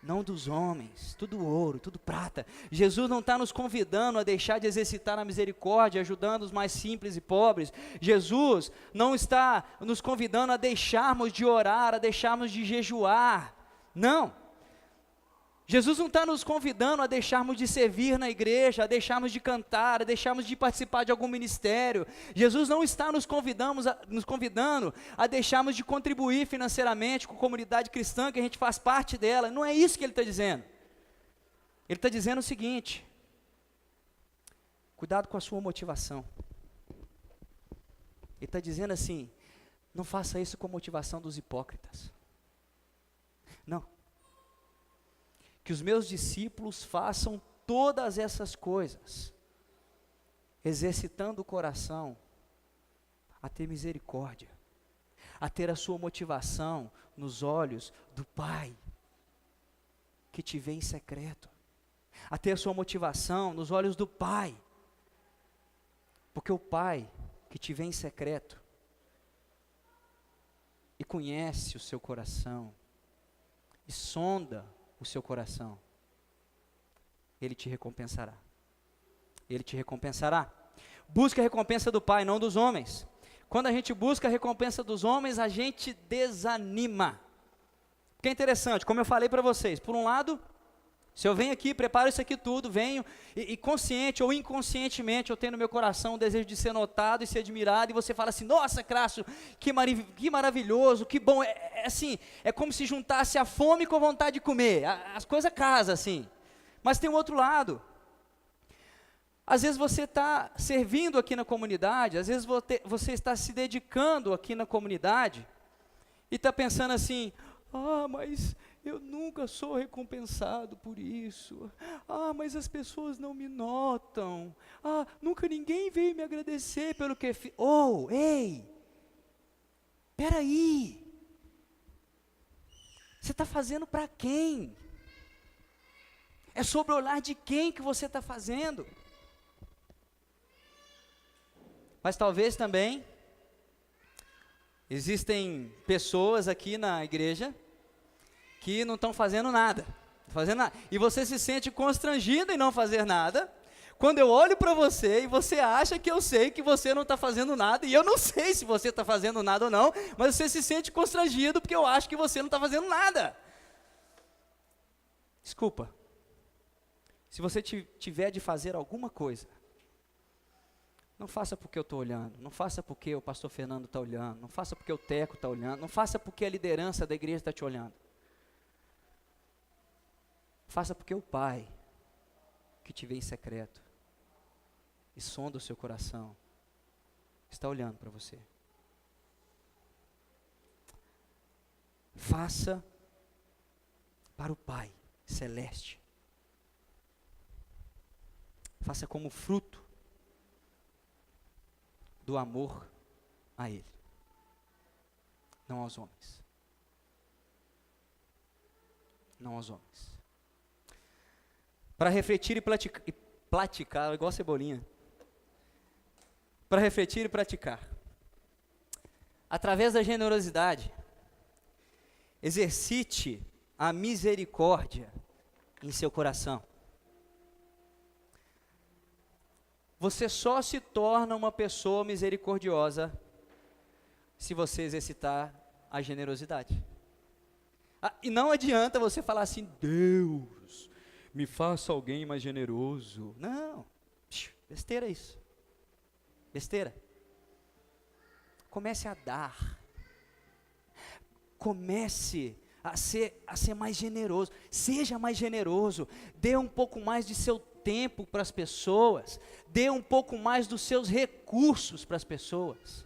não dos homens, tudo ouro, tudo prata. Jesus não está nos convidando a deixar de exercitar a misericórdia, ajudando os mais simples e pobres. Jesus não está nos convidando a deixarmos de orar, a deixarmos de jejuar. Não. Jesus não está nos convidando a deixarmos de servir na igreja, a deixarmos de cantar, a deixarmos de participar de algum ministério. Jesus não está nos convidando a deixarmos de contribuir financeiramente com a comunidade cristã, que a gente faz parte dela. Não é isso que Ele está dizendo. Ele está dizendo o seguinte: cuidado com a sua motivação. Ele está dizendo assim: não faça isso com a motivação dos hipócritas. Não. Que os meus discípulos façam todas essas coisas, exercitando o coração a ter misericórdia, a ter a sua motivação nos olhos do Pai, que te vê em secreto, a ter a sua motivação nos olhos do Pai, porque o Pai que te vê em secreto e conhece o seu coração, e sonda o seu coração, Ele te recompensará. Ele te recompensará. Busca a recompensa do Pai, não dos homens. Quando a gente busca a recompensa dos homens, a gente desanima. Porque é interessante, como eu falei para vocês, por um lado, se eu venho aqui, preparo isso aqui tudo, venho, e consciente ou inconscientemente, eu tenho no meu coração o desejo de ser notado e ser admirado, e você fala assim: nossa, Crasso, que maravilhoso, que bom. Assim, é como se juntasse a fome com a vontade de comer, as coisas casam assim. Mas tem um outro lado. Às vezes você está servindo aqui na comunidade, às vezes você está se dedicando aqui na comunidade, e está pensando assim: mas eu nunca sou recompensado por isso. Mas as pessoas não me notam. Nunca ninguém veio me agradecer pelo que fiz. Ei, peraí. Você está fazendo para quem? É sobre o olhar de quem que você está fazendo? Mas talvez também existem pessoas aqui na igreja que não estão fazendo nada, e você se sente constrangido em não fazer nada, quando eu olho para você e você acha que eu sei que você não está fazendo nada, e eu não sei se você está fazendo nada ou não, mas você se sente constrangido porque eu acho que você não está fazendo nada. Desculpa, se você tiver de fazer alguma coisa, não faça porque eu estou olhando, não faça porque o pastor Fernando está olhando, não faça porque o Teco está olhando, não faça porque a liderança da igreja está te olhando. Faça porque o Pai, que te vê em secreto e sonda o seu coração, está olhando para você. Faça para o Pai celeste. Faça como fruto do amor a Ele, não aos homens. Não aos homens. Para refletir e praticar, igual a cebolinha. Para refletir e praticar. Através da generosidade, exercite a misericórdia em seu coração. Você só se torna uma pessoa misericordiosa se você exercitar a generosidade. E não adianta você falar assim: Deus, me faça alguém mais generoso. Não, besteira isso. Besteira. Comece a dar. Comece a ser mais generoso. Seja mais generoso. Dê um pouco mais de seu tempo para as pessoas, dê um pouco mais dos seus recursos para as pessoas.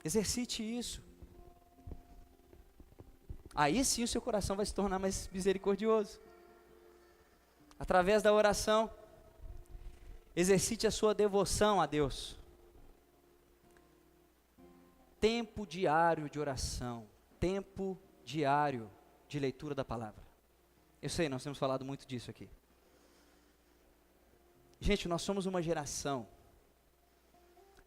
Exercite isso. Aí sim o seu coração vai se tornar mais misericordioso. Através da oração, exercite a sua devoção a Deus. Tempo diário de oração, tempo diário de leitura da palavra. Eu sei, nós temos falado muito disso aqui. Gente, nós somos uma geração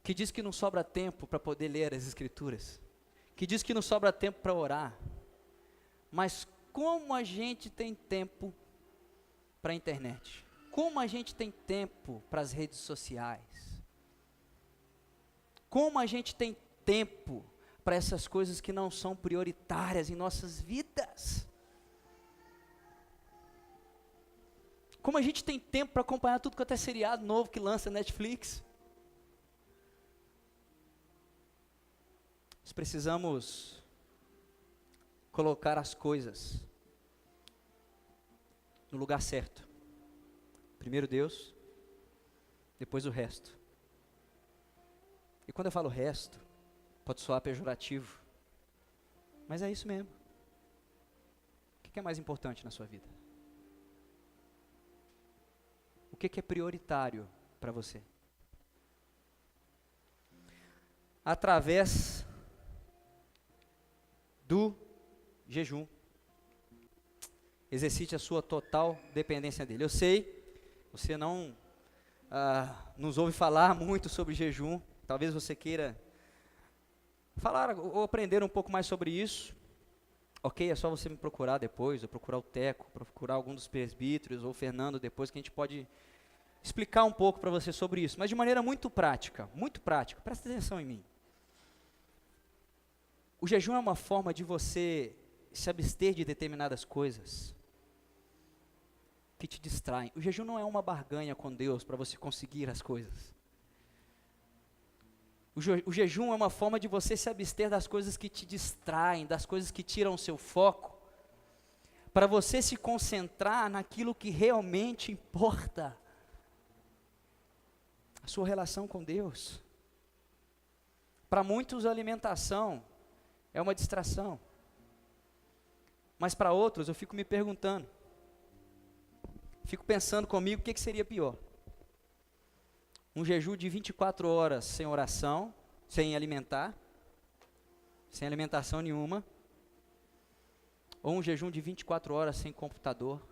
que diz que não sobra tempo para poder ler as Escrituras, que diz que não sobra tempo para orar, mas como a gente tem tempo para a internet? Como a gente tem tempo para as redes sociais? Como a gente tem tempo para essas coisas que não são prioritárias em nossas vidas? Como a gente tem tempo para acompanhar tudo quanto é seriado novo que lança Netflix? Nós precisamos colocar as coisas no lugar certo. Primeiro Deus, depois o resto. E quando eu falo resto, pode soar pejorativo, mas é isso mesmo. O que é mais importante na sua vida? O que é prioritário para você? Através do jejum, exercite a sua total dependência dele. Eu sei, você não nos ouve falar muito sobre jejum, talvez você queira falar ou aprender um pouco mais sobre isso. Ok, é só você me procurar depois, ou procurar o Teco, procurar algum dos presbíteros, ou o Fernando depois, que a gente pode explicar um pouco para você sobre isso, mas de maneira muito prática, presta atenção em mim. O jejum é uma forma de você se abster de determinadas coisas que te distraem. O jejum não é uma barganha com Deus para você conseguir as coisas. O jejum é uma forma de você se abster das coisas que te distraem, das coisas que tiram o seu foco, para você se concentrar naquilo que realmente importa. A sua relação com Deus. Para muitos, a alimentação é uma distração. Mas para outros, eu fico me perguntando, fico pensando comigo, o que seria pior? Um jejum de 24 horas sem oração, sem alimentar, sem alimentação nenhuma, ou um jejum de 24 horas sem computador,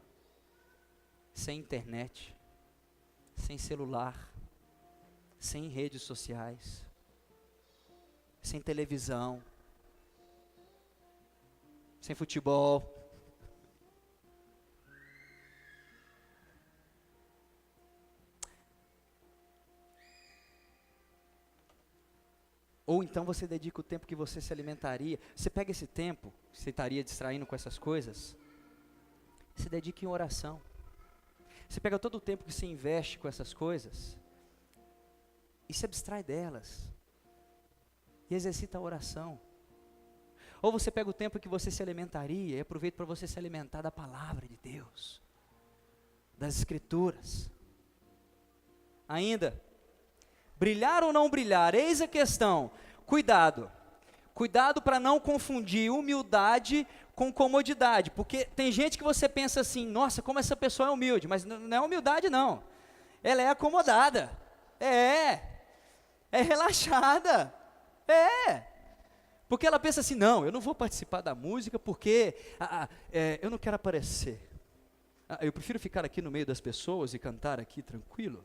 sem internet, sem celular, sem redes sociais, sem televisão, sem futebol. Ou então você dedica o tempo que você se alimentaria, você pega esse tempo, que você estaria distraindo com essas coisas, se dedica em oração. Você pega todo o tempo que você investe com essas coisas, e se abstrai delas, e exercita a oração. Ou você pega o tempo que você se alimentaria, e aproveita para você se alimentar da palavra de Deus, das Escrituras. Ainda, brilhar ou não brilhar, eis a questão. Cuidado para não confundir humildade com comodidade, porque tem gente que você pensa assim, nossa, como essa pessoa é humilde, mas não é humildade não, ela é acomodada, é relaxada, porque ela pensa assim, não, eu não vou participar da música porque eu não quero aparecer, eu prefiro ficar aqui no meio das pessoas e cantar aqui tranquilo.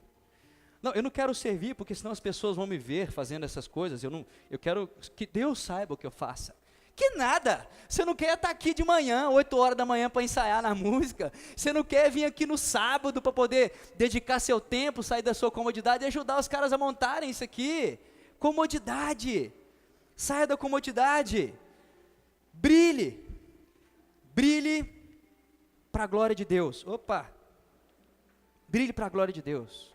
Não, eu não quero servir, porque senão as pessoas vão me ver fazendo essas coisas, eu quero que Deus saiba o que eu faça. Que nada, você não quer estar aqui de manhã, 8 horas da manhã para ensaiar na música, você não quer vir aqui no sábado para poder dedicar seu tempo, sair da sua comodidade e ajudar os caras a montarem isso aqui. Comodidade, saia da comodidade, brilhe para a glória de Deus, brilhe para a glória de Deus.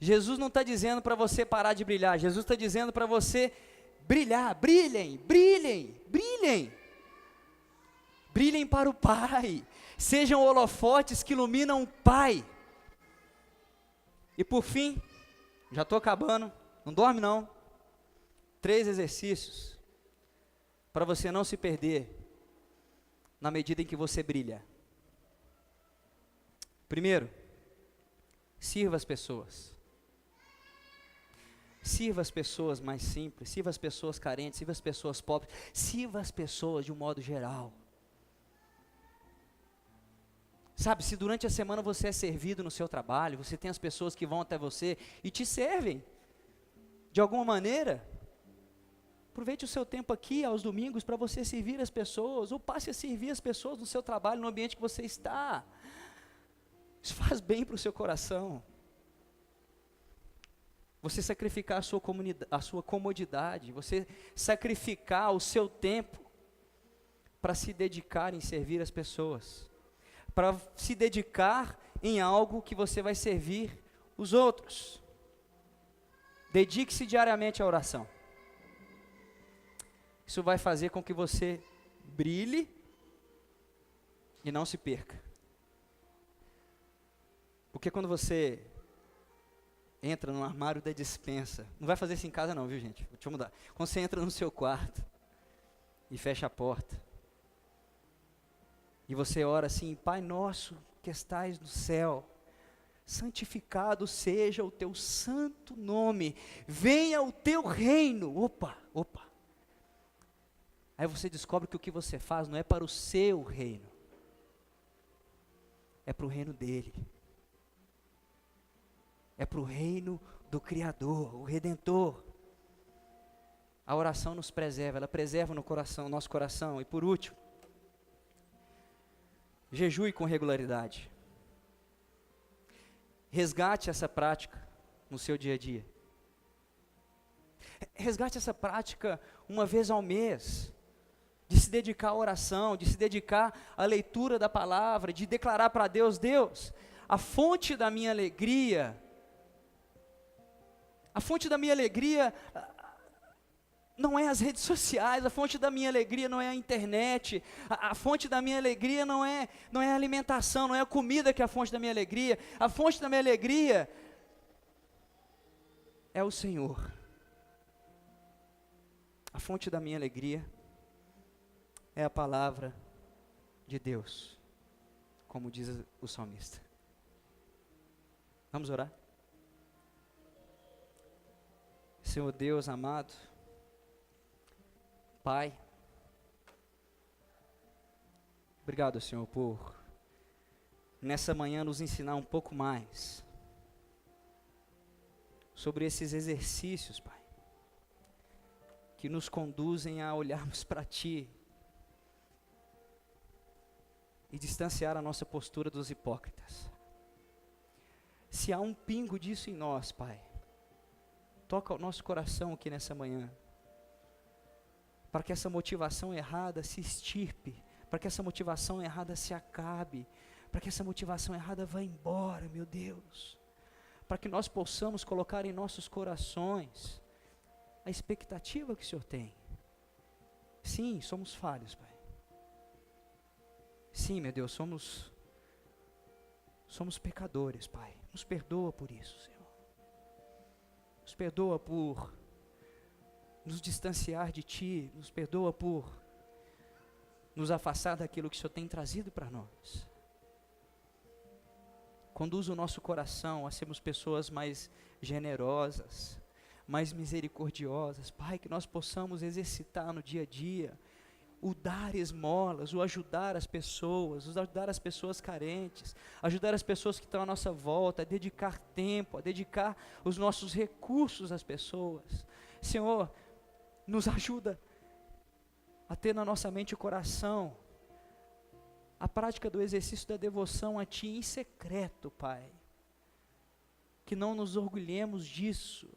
Jesus não está dizendo para você parar de brilhar, Jesus está dizendo para você brilhar, brilhem para o Pai, sejam holofotes que iluminam o Pai. E por fim, já estou acabando, não dorme não, 3 exercícios para você não se perder na medida em que você brilha. Primeiro, sirva as pessoas. Sirva as pessoas mais simples, sirva as pessoas carentes, sirva as pessoas pobres, sirva as pessoas de um modo geral. Sabe, se durante a semana você é servido no seu trabalho, você tem as pessoas que vão até você e te servem, de alguma maneira, aproveite o seu tempo aqui, aos domingos, para você servir as pessoas, ou passe a servir as pessoas no seu trabalho, no ambiente que você está. Isso faz bem para o seu coração. Você sacrificar a sua comodidade, você sacrificar o seu tempo para se dedicar em servir as pessoas, para se dedicar em algo que você vai servir os outros. Dedique-se diariamente à oração. Isso vai fazer com que você brilhe e não se perca. Porque quando você entra no armário da despensa, não vai fazer isso em casa não, viu gente? Deixa eu mudar. Quando você entra no seu quarto e fecha a porta, e você ora assim: Pai nosso que estais no céu, santificado seja o teu santo nome, venha o teu reino. Opa. Aí você descobre que o que você faz não é para o seu reino, é para o reino dele. É para o reino do Criador, o Redentor. A oração nos preserva, ela preserva no coração, nosso coração. E por último, jejue com regularidade. Resgate essa prática no seu dia a dia. Resgate essa prática uma vez ao mês, de se dedicar à oração, de se dedicar à leitura da palavra, de declarar para Deus: Deus, a fonte da minha alegria não é as redes sociais, a fonte da minha alegria não é a internet, a fonte da minha alegria não é a alimentação, não é a comida que é a fonte da minha alegria. A fonte da minha alegria é o Senhor. A fonte da minha alegria é a palavra de Deus, como diz o salmista. Vamos orar? Senhor Deus amado, Pai, obrigado, Senhor, por nessa manhã nos ensinar um pouco mais sobre esses exercícios, Pai, que nos conduzem a olharmos para Ti e distanciar a nossa postura dos hipócritas. Se há um pingo disso em nós, Pai, toca o nosso coração aqui nessa manhã, para que essa motivação errada se extirpe, para que essa motivação errada se acabe, para que essa motivação errada vá embora, meu Deus, para que nós possamos colocar em nossos corações a expectativa que o Senhor tem. Sim, somos falhos, Pai. Sim, meu Deus, somos pecadores, Pai. Nos perdoa por isso, Senhor. Nos perdoa por nos distanciar de Ti, nos perdoa por nos afastar daquilo que o Senhor tem trazido para nós. Conduza o nosso coração a sermos pessoas mais generosas, mais misericordiosas, Pai, que nós possamos exercitar no dia a dia o dar esmolas, o ajudar as pessoas, o ajudar as pessoas carentes, ajudar as pessoas que estão à nossa volta, a dedicar tempo, a dedicar os nossos recursos às pessoas. Senhor, nos ajuda a ter na nossa mente e coração a prática do exercício da devoção a Ti em secreto, Pai. Que não nos orgulhemos disso,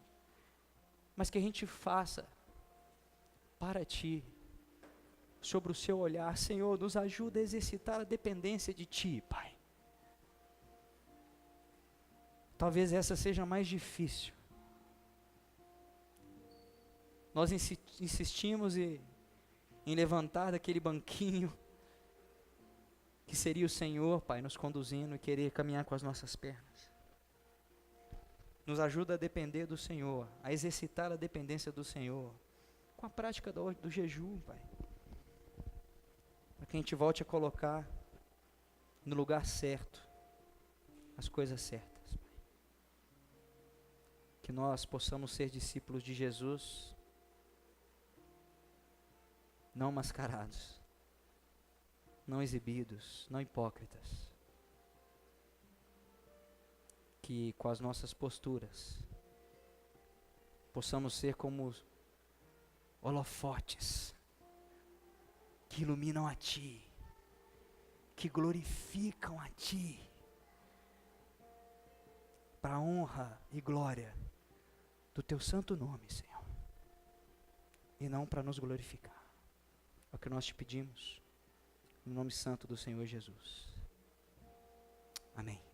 mas que a gente faça para Ti, sobre o Seu olhar. Senhor, nos ajuda a exercitar a dependência de Ti, Pai. Talvez essa seja a mais difícil. Nós insistimos em levantar daquele banquinho que que seria o Senhor, Pai, nos conduzindo e querer caminhar com as nossas pernas. Nos ajuda a depender do Senhor, a exercitar a dependência do Senhor, com a prática do jejum, Pai. Para que a gente volte a colocar no lugar certo as coisas certas, Pai. Que nós possamos ser discípulos de Jesus, não mascarados, não exibidos, não hipócritas. Que com as nossas posturas possamos ser como os holofotes que iluminam a Ti, que glorificam a Ti, para a honra e glória do Teu santo nome, Senhor, e não para nos glorificar. É o que nós te pedimos, no nome santo do Senhor Jesus. Amém.